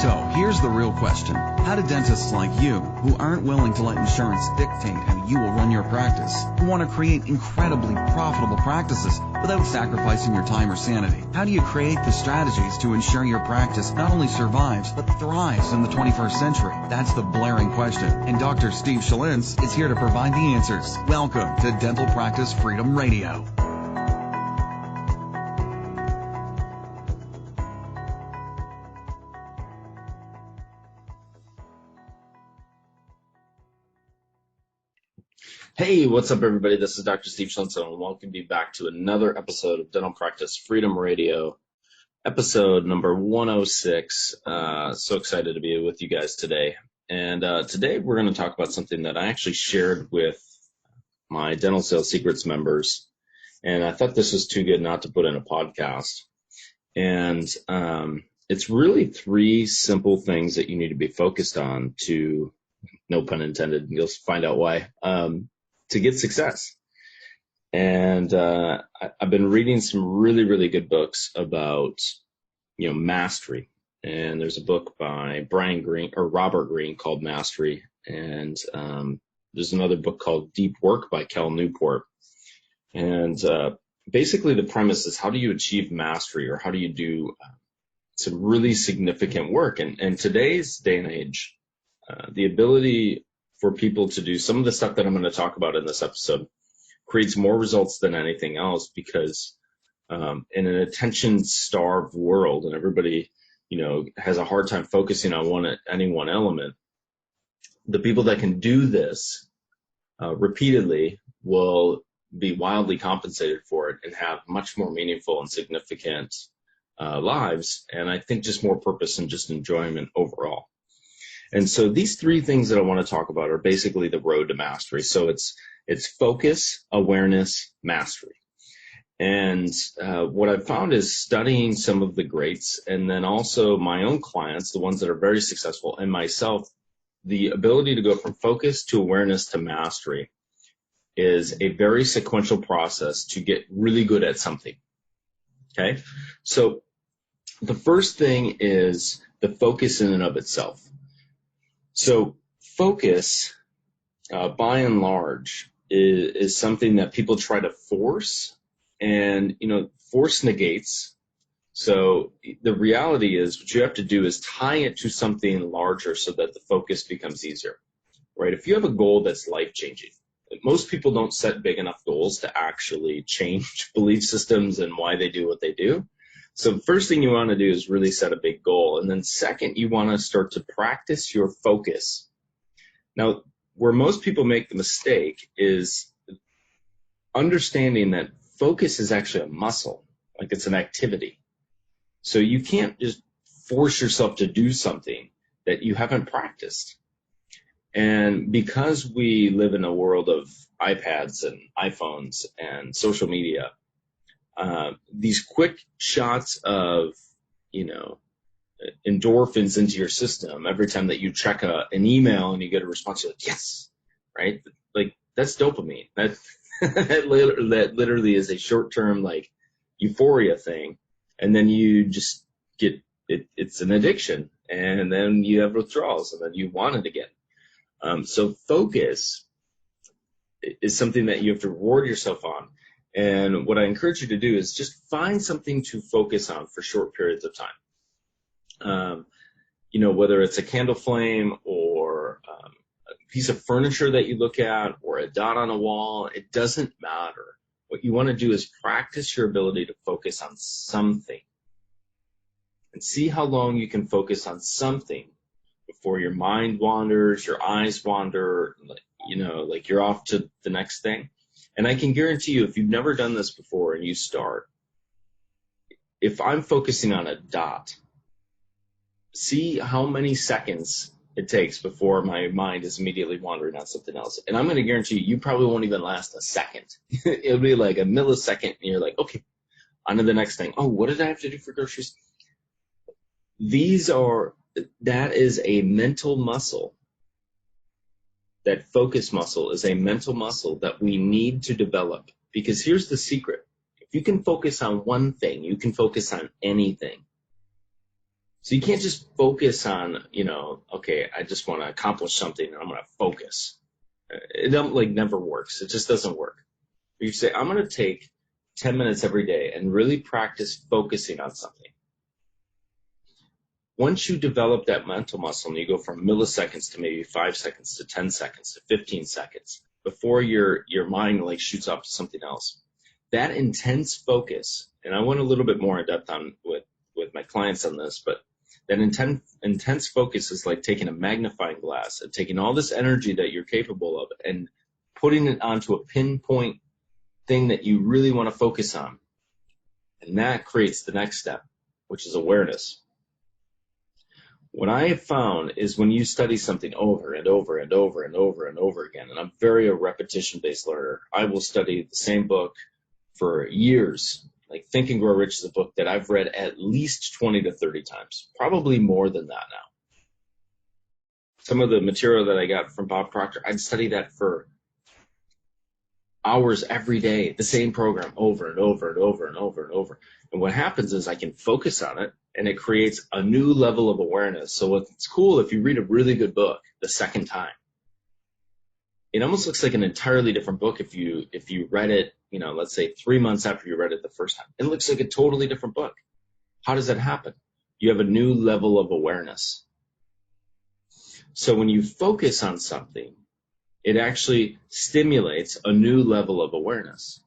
So, here's the real question. How do dentists like you, who aren't willing to let insurance dictate how you will run your practice, who want to create incredibly profitable practices without sacrificing your time or sanity, how do you create the strategies to ensure your practice not only survives, but thrives in the 21st century? That's the blaring question. And Dr. Steve Schalintz is here to provide the answers. Welcome to Dental Practice Freedom Radio. Hey, what's up, everybody? This is Dr. Steve Schalintz, and welcome you back to another episode of Dental Practice Freedom Radio, episode number 106. So excited to be with you guys today. And today we're going to talk about something that I actually shared with my Dental Sales Secrets members, and I thought this was too good not to put in a podcast. And it's really three simple things that you need to be focused on to, no pun intended, you'll find out why, to get success. And I've been reading some really, really good books about, mastery. And there's a book by Robert Greene called Mastery. And there's another book called Deep Work by Cal Newport. And basically the premise is, how do you achieve mastery, or how do you do some really significant work? And in today's day and age, the ability for people to do some of the stuff that I'm going to talk about in this episode creates more results than anything else, because in an attention-starved world, and everybody, has a hard time focusing on any one element, the people that can do this repeatedly will be wildly compensated for it and have much more meaningful and significant lives, and I think just more purpose and just enjoyment overall. And so these three things that I want to talk about are basically the road to mastery. So it's focus, awareness, mastery. And what I've found is studying some of the greats, and then also my own clients, the ones that are very successful, and myself, the ability to go from focus to awareness to mastery is a very sequential process to get really good at something. Okay? So the first thing is the focus in and of itself. So focus, by and large, is something that people try to force, and, force negates. So the reality is, what you have to do is tie it to something larger so that the focus becomes easier, right? If you have a goal that's life-changing, most people don't set big enough goals to actually change belief systems and why they do what they do. So the first thing you want to do is really set a big goal. And then second, you want to start to practice your focus. Now, where most people make the mistake is understanding that focus is actually a muscle, like it's an activity. So you can't just force yourself to do something that you haven't practiced. And because we live in a world of iPads and iPhones and social media, these quick shots of, endorphins into your system every time that you check an email and you get a response, you're like, yes, right? Like, that's dopamine. That literally is a short-term, like, euphoria thing. And then you just get it. It's an addiction. And then you have withdrawals, and then you want it again. So focus is something that you have to reward yourself on. And what I encourage you to do is just find something to focus on for short periods of time. Whether it's a candle flame or a piece of furniture that you look at or a dot on a wall, it doesn't matter. What you want to do is practice your ability to focus on something and see how long you can focus on something before your mind wanders, your eyes wander, like you're off to the next thing. And I can guarantee you, if you've never done this before and you start, if I'm focusing on a dot, see how many seconds it takes before my mind is immediately wandering on something else. And I'm going to guarantee you probably won't even last a second. It'll be like a millisecond, and you're like, okay, on to the next thing. Oh, what did I have to do for groceries? That is a mental muscle. That focus muscle is a mental muscle that we need to develop, because here's the secret. If you can focus on one thing, you can focus on anything. So you can't just focus on, okay, I just want to accomplish something and I'm going to focus. It never works. It just doesn't work. You say, I'm going to take 10 minutes every day and really practice focusing on something. Once you develop that mental muscle and you go from milliseconds to maybe 5 seconds to 10 seconds to 15 seconds before your mind shoots off to something else, that intense focus, and I went a little bit more in depth on with my clients on this, but that intense focus is like taking a magnifying glass and taking all this energy that you're capable of and putting it onto a pinpoint thing that you really want to focus on. And that creates the next step, which is awareness. What I have found is when you study something over and over and over and over and over again, and I'm very a repetition-based learner, I will study the same book for years. Like Think and Grow Rich is a book that I've read at least 20 to 30 times, probably more than that now. Some of the material that I got from Bob Proctor, I'd study that for hours every day, the same program over and over and over and over and over. And what happens is I can focus on it, and it creates a new level of awareness. So it's cool if you read a really good book the second time. It almost looks like an entirely different book if you read it, let's say 3 months after you read it the first time. It looks like a totally different book. How does that happen? You have a new level of awareness. So when you focus on something, it actually stimulates a new level of awareness.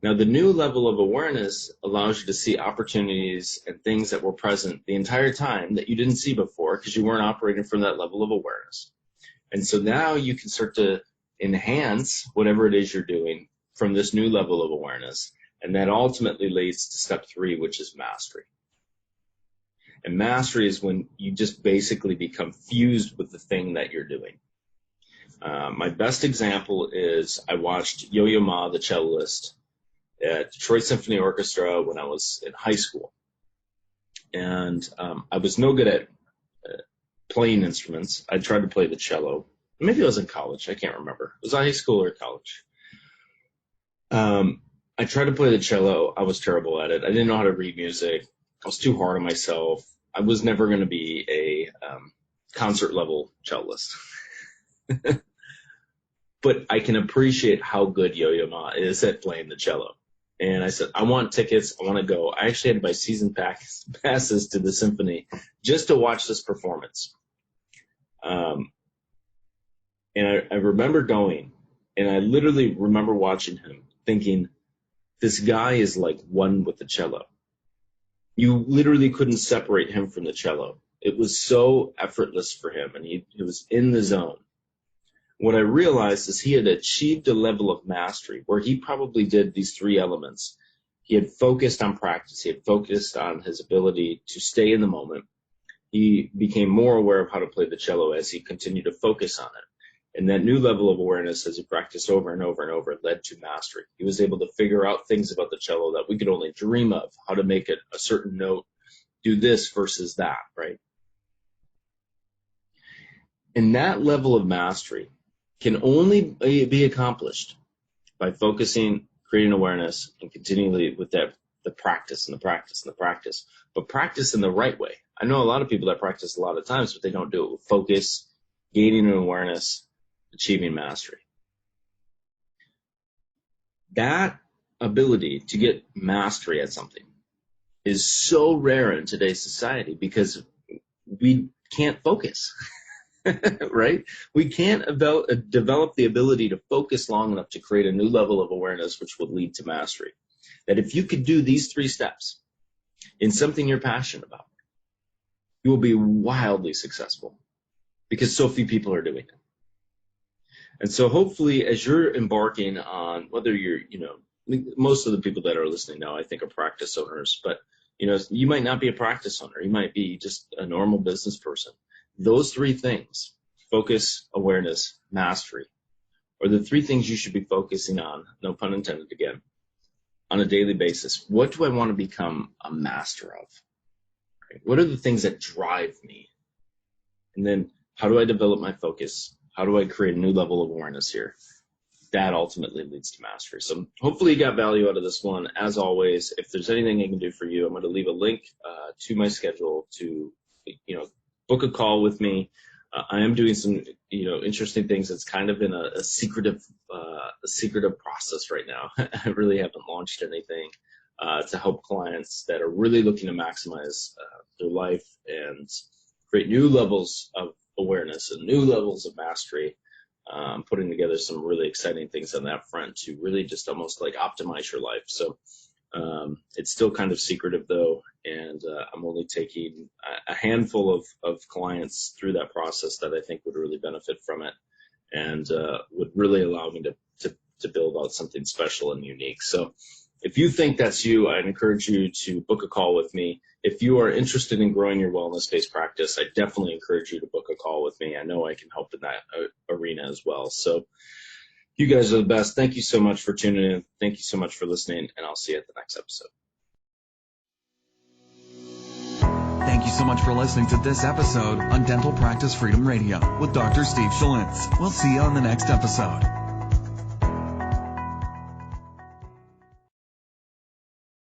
Now, the new level of awareness allows you to see opportunities and things that were present the entire time that you didn't see before because you weren't operating from that level of awareness. And so now you can start to enhance whatever it is you're doing from this new level of awareness. And that ultimately leads to step 3, which is mastery. And mastery is when you just basically become fused with the thing that you're doing. My best example is I watched Yo-Yo Ma, the cellist, at Detroit Symphony Orchestra when I was in high school. And I was no good at playing instruments. I tried to play the cello. Maybe I was in college. I can't remember. It was high school or college. I tried to play the cello. I was terrible at it. I didn't know how to read music. I was too hard on myself. I was never going to be a concert-level cellist. But I can appreciate how good Yo-Yo Ma is at playing the cello. And I said, I want tickets. I want to go. I actually had to buy season passes to the symphony just to watch this performance. And I remember going, and I literally remember watching him thinking, this guy is like one with the cello. You literally couldn't separate him from the cello. It was so effortless for him, and he was in the zone. What I realized is he had achieved a level of mastery where he probably did these 3 elements. He had focused on practice. He had focused on his ability to stay in the moment. He became more aware of how to play the cello as he continued to focus on it. And that new level of awareness, as he practiced over and over and over, led to mastery. He was able to figure out things about the cello that we could only dream of, how to make it a certain note, do this versus that, right? And that level of mastery can only be accomplished by focusing, creating awareness, and continually with the practice and the practice and the practice. But practice in the right way. I know a lot of people that practice a lot of times, but they don't do it with focus, gaining an awareness, achieving mastery. That ability to get mastery at something is so rare in today's society because we can't focus. Right? We can't develop the ability to focus long enough to create a new level of awareness, which will lead to mastery. That if you could do these 3 steps in something you're passionate about, you will be wildly successful because so few people are doing it. And so hopefully as you're embarking on, whether you're, most of the people that are listening now, I think are practice owners, but, you might not be a practice owner. You might be just a normal business person. Those 3 things, focus, awareness, mastery, are the 3 things you should be focusing on, no pun intended again, on a daily basis. What do I want to become a master of? Right? What are the things that drive me? And then how do I develop my focus? How do I create a new level of awareness here? that ultimately leads to mastery. So hopefully you got value out of this one. As always, if there's anything I can do for you, I'm going to leave a link to my schedule to, book a call with me. I am doing some, interesting things. It's kind of in a secretive process right now. I really haven't launched anything to help clients that are really looking to maximize their life and create new levels of awareness and new levels of mastery. Putting together some really exciting things on that front to really just almost like optimize your life. So it's still kind of secretive though, and I'm only taking a handful of clients through that process that I think would really benefit from it and would really allow me to build out something special and unique. So if you think that's you, I'd encourage you to book a call with me. If you are interested in growing your wellness-based practice, I definitely encourage you to book a call with me. I know I can help in that arena as well. So you guys are the best. Thank you so much for tuning in. Thank you so much for listening, and I'll see you at the next episode. Thank you so much for listening to this episode on Dental Practice Freedom Radio with Dr. Steve Schlintz. We'll see you on the next episode.